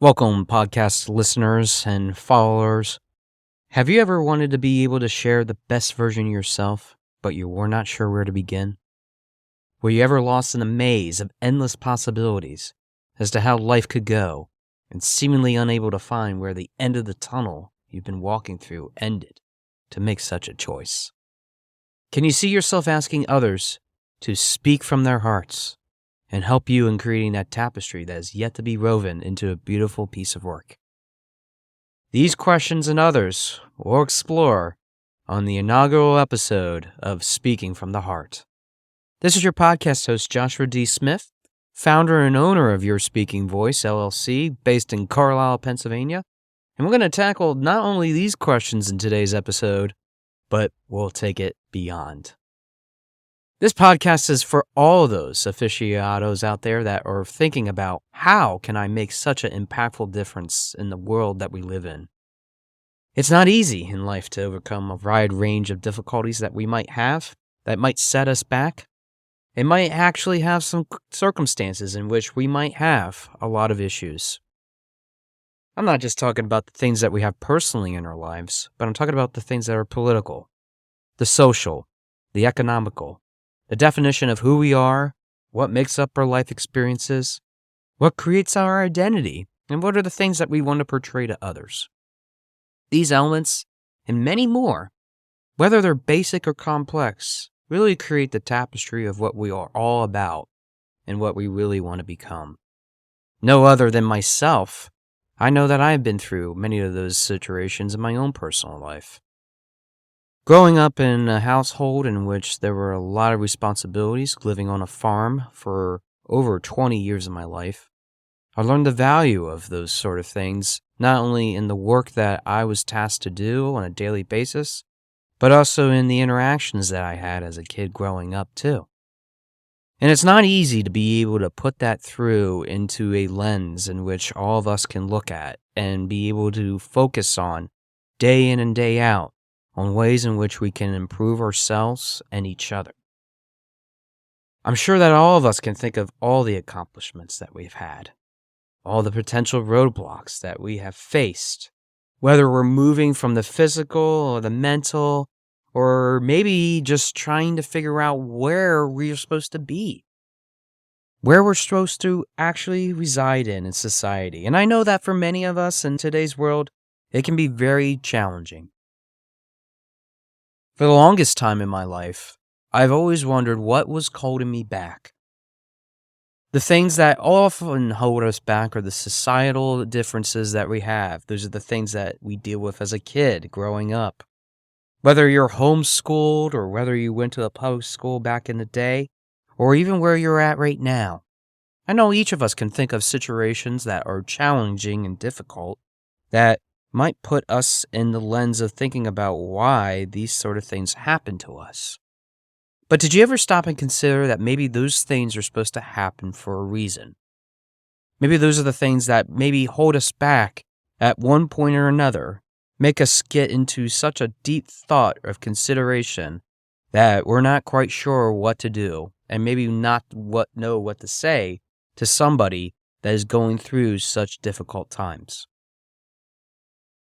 Welcome, podcast listeners and followers. Have you ever wanted to be able to share the best version of yourself, but you were not sure where to begin? Were you ever lost in a maze of endless possibilities as to how life could go, and seemingly unable to find where the end of the tunnel you've been walking through ended to make such a choice? Can you see yourself asking others to speak from their hearts and help you in creating that tapestry that is yet to be woven into a beautiful piece of work? These questions and others we'll explore on the inaugural episode of Speaking from the Heart. This is your podcast host, Joshua D. Smith, founder and owner of Your Speaking Voice, LLC, based in Carlisle, Pennsylvania. And we're going to tackle not only these questions in today's episode, but we'll take it beyond. This podcast is for all those aficionados out there that are thinking about how can I make such an impactful difference in the world that we live in. It's not easy in life to overcome a wide range of difficulties that we might have that might set us back. It might actually have some circumstances in which we might have a lot of issues. I'm not just talking about the things that we have personally in our lives, but I'm talking about the things that are political, the social, the economical, the definition of who we are, what makes up our life experiences, what creates our identity, and what are the things that we want to portray to others. These elements, and many more, whether they're basic or complex, really create the tapestry of what we are all about and what we really want to become. No other than myself, I know that I've been through many of those situations in my own personal life. Growing up in a household in which there were a lot of responsibilities, living on a farm for over 20 years of my life, I learned the value of those sort of things, not only in the work that I was tasked to do on a daily basis, but also in the interactions that I had as a kid growing up too. And it's not easy to be able to put that through into a lens in which all of us can look at and be able to focus on day in and day out on ways in which we can improve ourselves and each other. I'm sure that all of us can think of all the accomplishments that we've had, all the potential roadblocks that we have faced, whether we're moving from the physical or the mental, or maybe just trying to figure out where we're supposed to be, where we're supposed to actually reside in society. And I know that for many of us in today's world, it can be very challenging. For the longest time in my life, I've always wondered what was holding me back. The things that often hold us back are the societal differences that we have. Those are the things that we deal with as a kid growing up. Whether you're homeschooled or whether you went to a public school back in the day, or even where you're at right now. I know each of us can think of situations that are challenging and difficult that might put us in the lens of thinking about why these sort of things happen to us. But did you ever stop and consider that maybe those things are supposed to happen for a reason? Maybe those are the things that maybe hold us back at one point or another, make us get into such a deep thought of consideration that we're not quite sure what to do and maybe not know what to say to somebody that is going through such difficult times.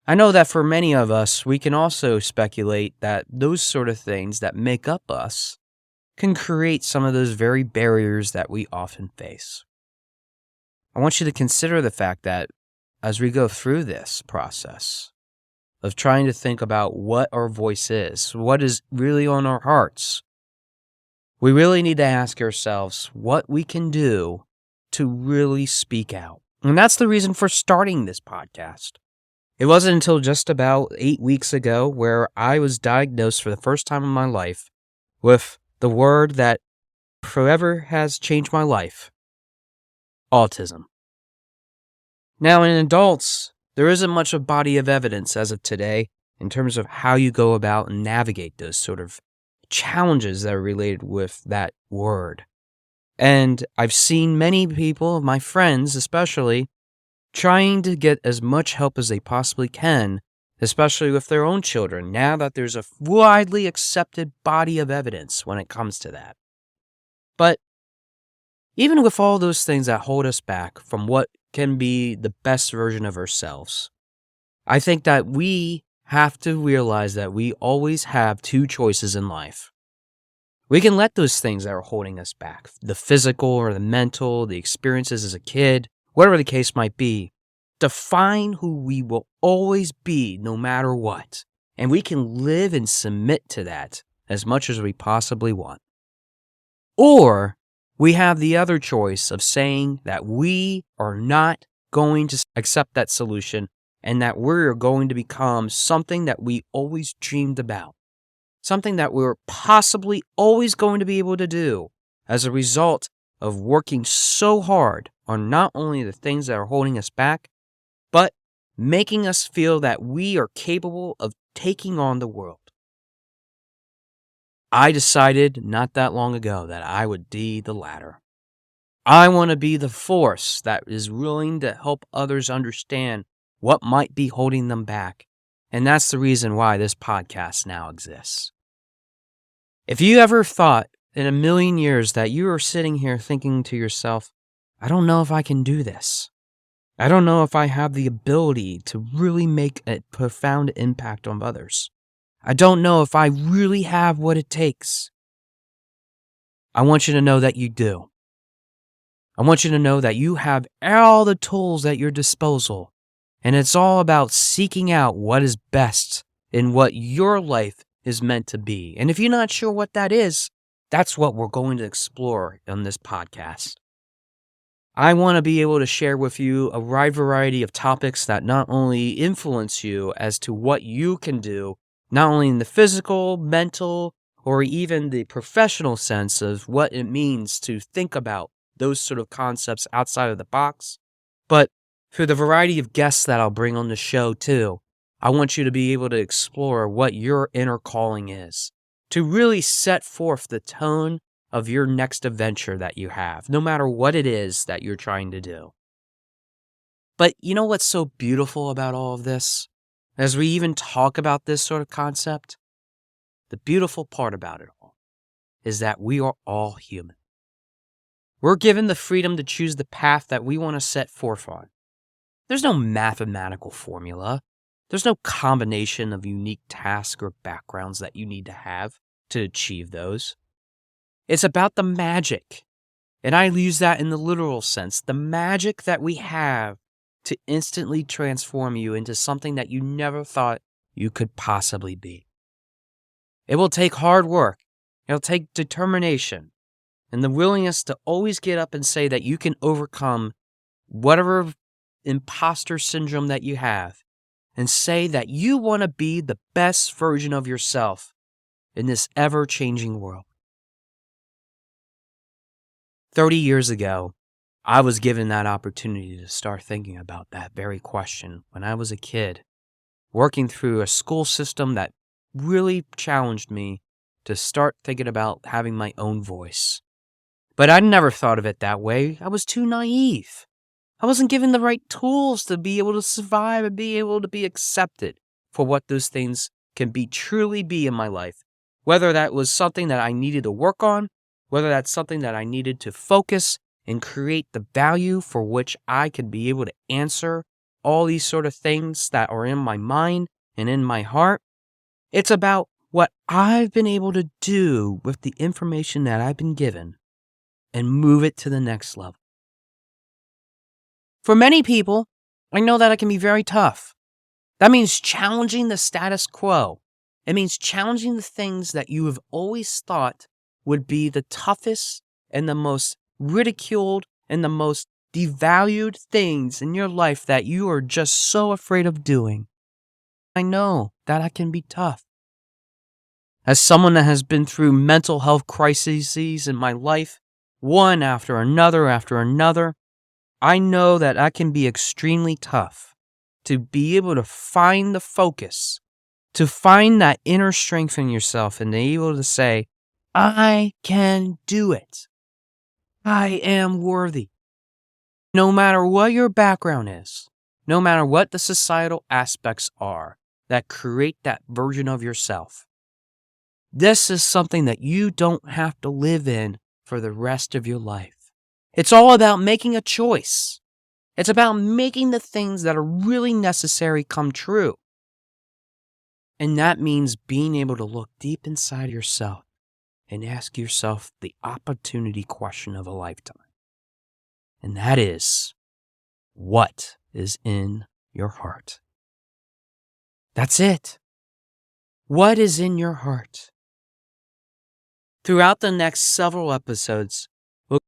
I know that for many of us, we can also speculate that those sort of things that make up us can create some of those very barriers that we often face. I want you to consider the fact that as we go through this process of trying to think about what our voice is, what is really on our hearts, we really need to ask ourselves what we can do to really speak out. And that's the reason for starting this podcast. It wasn't until just about 8 weeks ago where I was diagnosed for the first time in my life with the word that forever has changed my life: autism. Now, in adults, there isn't much of a body of evidence as of today in terms of how you go about and navigate those sort of challenges that are related with that word. And I've seen many people, my friends especially, trying to get as much help as they possibly can, especially with their own children, now that there's a widely accepted body of evidence when it comes to that. But Even with all those things that hold us back from what can be the best version of ourselves, I think that we have to realize that we always have two choices in life. We can let those things that are holding us back, the physical or the mental, the experiences as a kid, whatever the case might be, define who we will always be no matter what. And we can live and submit to that as much as we possibly want. Or we have the other choice of saying that we are not going to accept that solution and that we're going to become something that we always dreamed about, something that we're possibly always going to be able to do as a result of working so hard on not only the things that are holding us back, but making us feel that we are capable of taking on the world. I decided not that long ago that I would be the latter. I want to be the force that is willing to help others understand what might be holding them back. And that's the reason why this podcast now exists. If you ever thought in a million years that you are sitting here thinking to yourself, I don't know if I can do this. I don't know if I have the ability to really make a profound impact on others. I don't know if I really have what it takes. I want you to know that you do. I want you to know that you have all the tools at your disposal, and it's all about seeking out what is best in what your life is meant to be. And if you're not sure what that is, that's what we're going to explore on this podcast. I want to be able to share with you a wide variety of topics that not only influence you as to what you can do, not only in the physical, mental, or even the professional sense of what it means to think about those sort of concepts outside of the box, but through the variety of guests that I'll bring on the show too. I want you to be able to explore what your inner calling is, to really set forth the tone of your next adventure that you have, no matter what it is that you're trying to do. But you know what's so beautiful about all of this? As we even talk about this sort of concept, the beautiful part about it all is that we are all human. We're given the freedom to choose the path that we want to set forth on. There's no mathematical formula. There's no combination of unique tasks or backgrounds that you need to have to achieve those. It's about the magic, and I use that in the literal sense, the magic that we have to instantly transform you into something that you never thought you could possibly be. It will take hard work, it'll take determination, and the willingness to always get up and say that you can overcome whatever imposter syndrome that you have, and say that you want to be the best version of yourself in this ever-changing world. 30 years ago, I was given that opportunity to start thinking about that very question when I was a kid, working through a school system that really challenged me to start thinking about having my own voice. But I never thought of it that way. I was too naive. I wasn't given the right tools to be able to survive and be able to be accepted for what those things can truly be in my life. Whether that was something that I needed to work on, whether that's something that I needed to focus and create the value for which I could be able to answer all these sort of things that are in my mind and in my heart. It's about what I've been able to do with the information that I've been given and move it to the next level. For many people, I know that it can be very tough. That means challenging the status quo. It means challenging the things that you have always thought would be the toughest and the most ridiculed and the most devalued things in your life that you are just so afraid of doing. I know that can be tough. As someone that has been through mental health crises in my life, one after another, I know that can be extremely tough to be able to find the focus, to find that inner strength in yourself and to be able to say, I can do it. I am worthy. No matter what your background is, no matter what the societal aspects are that create that version of yourself, this is something that you don't have to live in for the rest of your life. It's all about making a choice. It's about making the things that are really necessary come true. And that means being able to look deep inside yourself and ask yourself the opportunity question of a lifetime. And that is, what is in your heart? That's it. What is in your heart? Throughout the next several episodes, we'll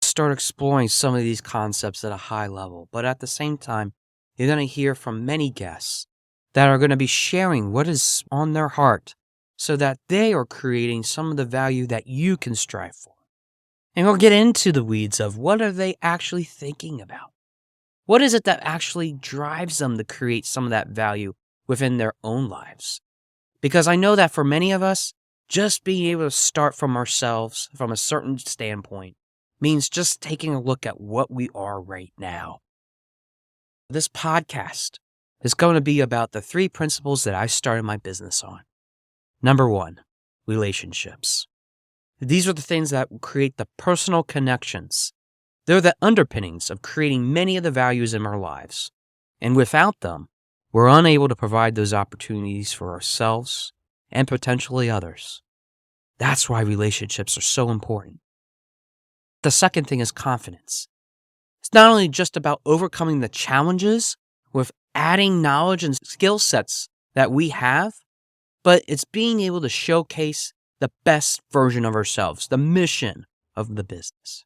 start exploring some of these concepts at a high level. But at the same time, you're going to hear from many guests that are going to be sharing what is on their heart so that they are creating some of the value that you can strive for. And we'll get into the weeds of what are they actually thinking about? What is it that actually drives them to create some of that value within their own lives? Because I know that for many of us, just being able to start from ourselves from a certain standpoint means just taking a look at what we are right now. This podcast is going to be about the 3 principles that I started my business on. Number 1, relationships. These are the things that will create the personal connections. They're the underpinnings of creating many of the values in our lives. And without them, we're unable to provide those opportunities for ourselves and potentially others. That's why relationships are so important. The second thing is confidence. It's not only just about overcoming the challenges with adding knowledge and skill sets that we have, but it's being able to showcase the best version of ourselves, the mission of the business.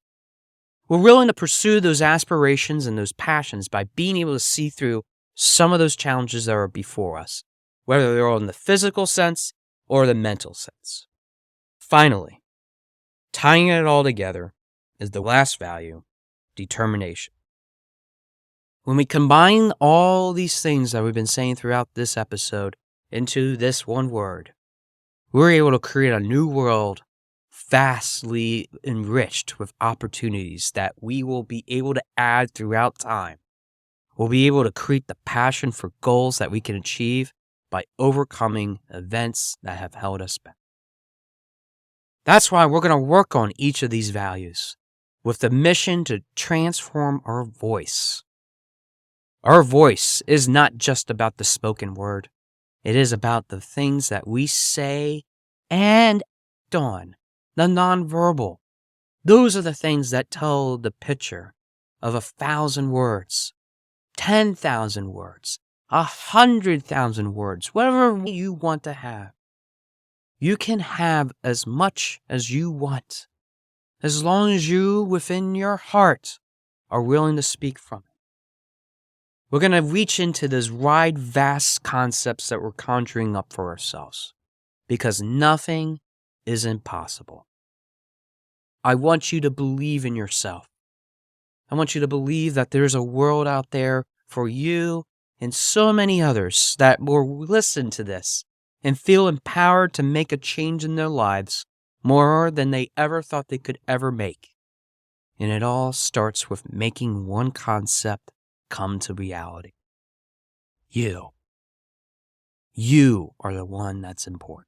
We're willing to pursue those aspirations and those passions by being able to see through some of those challenges that are before us, whether they're in the physical sense or the mental sense. Finally, tying it all together is the last value, determination. When we combine all these things that we've been saying throughout this episode into this one word, we're able to create a new world vastly enriched with opportunities that we will be able to add throughout time. We'll be able to create the passion for goals that we can achieve by overcoming events that have held us back. That's why we're going to work on each of these values with the mission to transform our voice. Our voice is not just about the spoken word. It is about the things that we say and act on, the nonverbal. Those are the things that tell the picture of 1,000 words, 10,000 words, 100,000 words, whatever you want to have. You can have as much as you want, as long as you, within your heart, are willing to speak from it. We're going to reach into those wide, vast concepts that we're conjuring up for ourselves, because nothing is impossible. I want you to believe in yourself. I want you to believe that there's a world out there for you and so many others that will listen to this and feel empowered to make a change in their lives more than they ever thought they could ever make. And it all starts with making one concept come to reality. You. You are the one that's important.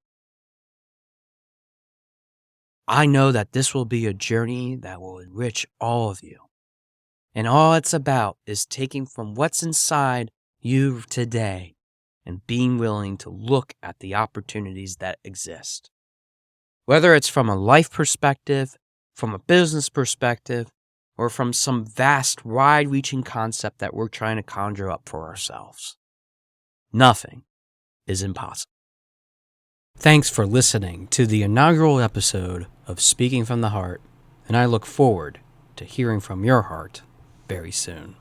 I know that this will be a journey that will enrich all of you. And all it's about is taking from what's inside you today and being willing to look at the opportunities that exist. Whether it's from a life perspective, from a business perspective, or from some vast, wide-reaching concept that we're trying to conjure up for ourselves. Nothing is impossible. Thanks for listening to the inaugural episode of Speaking from the Heart, and I look forward to hearing from your heart very soon.